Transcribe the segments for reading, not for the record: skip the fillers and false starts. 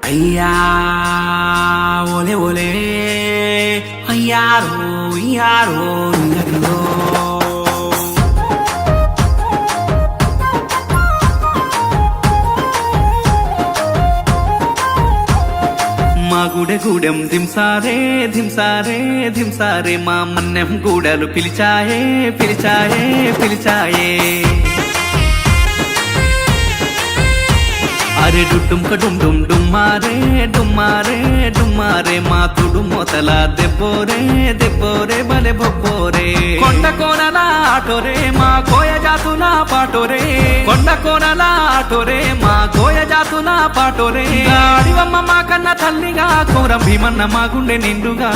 అయ్యా ఓలే ఓలే అయ్యారో అయ్యారో ఇంగడిలో మా గుడెగూడెం దింసారే దింసారే దింసారే మా మన్నెం గూడలు పిలిచాయే పిలిచాయే పిలిచాయే అరే డుడ్డుంక డుమ్ డుమ్మారే డుమ్మారే డుమ్మారే మా తుడు మొతల దెబ్బోరే దెబ్బోరే బలె బొబ్బోరే కొండ కోనల ఆటోరే మా కోయ జాతుల పాటోరే కొండ కోనల ఆటోరే మా కోయ జాతుల పాటోరే అడివమ్మ మా కన్న తల్లిగా కోరం భీమన్న మా గుండె నిండుగా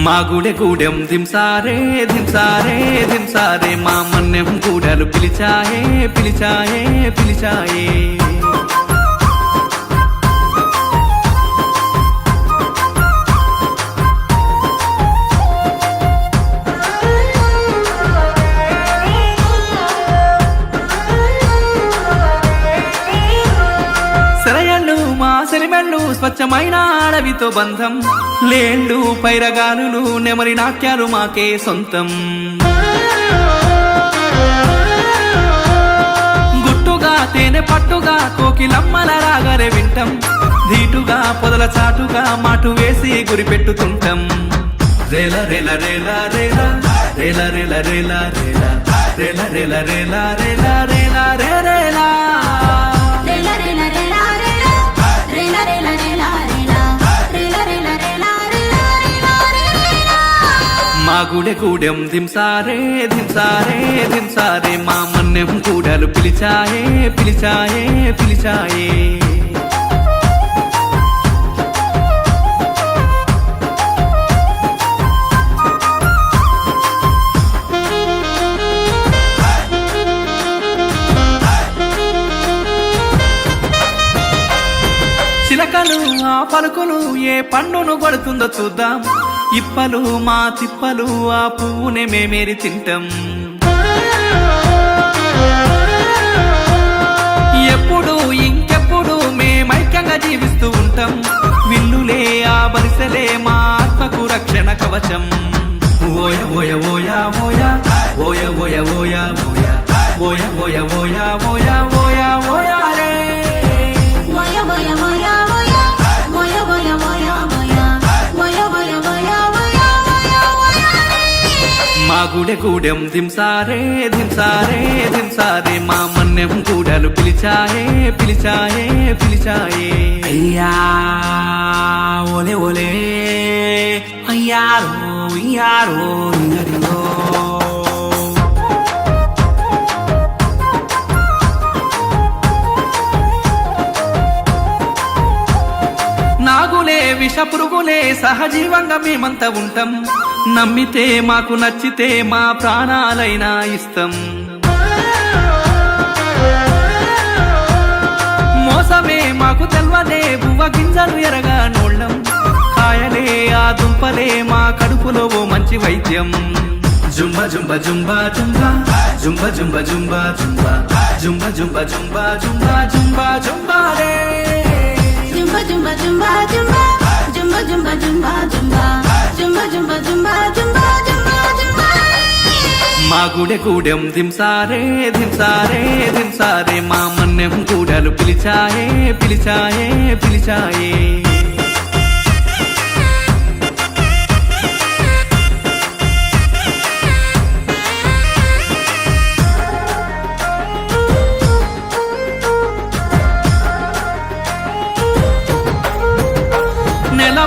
మా గుడె గూడెం దింసారే దింసారే దింసారే మా మన్నెం గూడలు పిలిచాయే పిలిచాయే పిలిచాయే సెరిమెళ్ళు స్వచ్ఛమైన అడవితో బంధం లేళ్ళు పైరగాలులు నెమరి నాట్యాలు మాకే సొంతం గుట్టుగా తేనె పట్టుగా కోకిలమ్మల రాగరే వింటం ధీటుగా పొదల చాటుగా మాటు వేసి గురిపెట్టుతుంటాం రేల రేల రేల రేల రేల రేల రేల రేల రేల రేల రేల రేల రేల రేలా మా గుడె గూడెం దింసారే దింసారే దింసారే మా మన్నెం గూడలు పిలిచాయే పిలిచాయే పిలిచాయే చిలకలు ఆ పలుకులు ఏ పండును కొడుతుందో చూద్దాం ఇప్పలు మా తిప్పలు ఆ పువ్వునే మేమేరి తింటాం ఎప్పుడు ఇంకెప్పుడు మేమైక్యంగా జీవిస్తూ ఉంటాం విల్లులే ఆ బరిసెలే మా ఆత్మకు రక్షణ కవచం ఓయ ఓయ ఓయ ఓయ ఓయ ఓయ ఓయ ఓయ ఓయ ఓయ ఓయ ఓయ ఓయ రే మా గుడె గూడెం దింసారే దింసారే దింసారే మా మన్నెం గూడలు పిలిచాయే పిలిచాయే పిలిచాయే అయ్యా ఓలే ఓలే అయ్యారో అయ్యారో ఇంగడిలో నాగులే విష పురుగులే సహజీవంగా మేమంతా ఉంటాం నమ్మితే మాకు నచ్చితే మా ప్రాణాలైనా ఇస్తాం మోసమే మాకు తెల్వదే బువ్వ గింజలు ఎరగా నోళ్ళం కాయలే ఆ దుంపలే మా కడుపులో ఓ మంచి వైద్యం జుంబ జుంబ జుంబ జుంబ జుంబ జుంబ జుంబ జుంబ జుంబ జుంబ జుంబ జుంబ జుంబ జుంబ రే జుంబ జుంబ జుంబ జుంబ జుంబ జుంబ జుంబ జుంబ జుంబ జుంబ జుంబ జుంబ జుంబ జుంబ మా గుడె గూడెం దింసారే దింసారే దింసారే మా మన్నెం గూడలు పిలిచాయే పిలిచాయే పిలిచాయే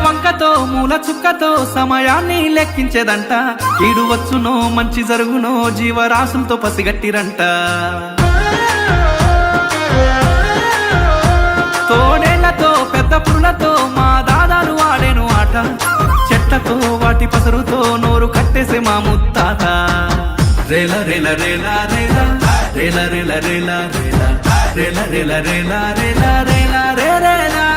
వంకతో మూల చుక్కతో సమయాన్ని లెక్కించేదంట కీడు వచ్చునో మంచి జరుగునో జీవరాశులతో పసిగట్టిరంట తోడేళ్లతో పెద్ద పురులతో మా దాదాలు ఆడేను ఆట చెట్లతో వాటి పసరుతో నోరు కట్టేసే మా ముత్తాత రేల రేల రేల రేల రేల రేల రేల రేల రేల రేల రేల రేల రేల రేలా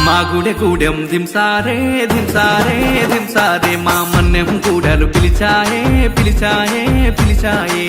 మా గుడె గూడెం దింసారే దింసారే దింసారే మా మన్నెం కూడలు పిలిచాయే పిలిచాయే పిలిచాయే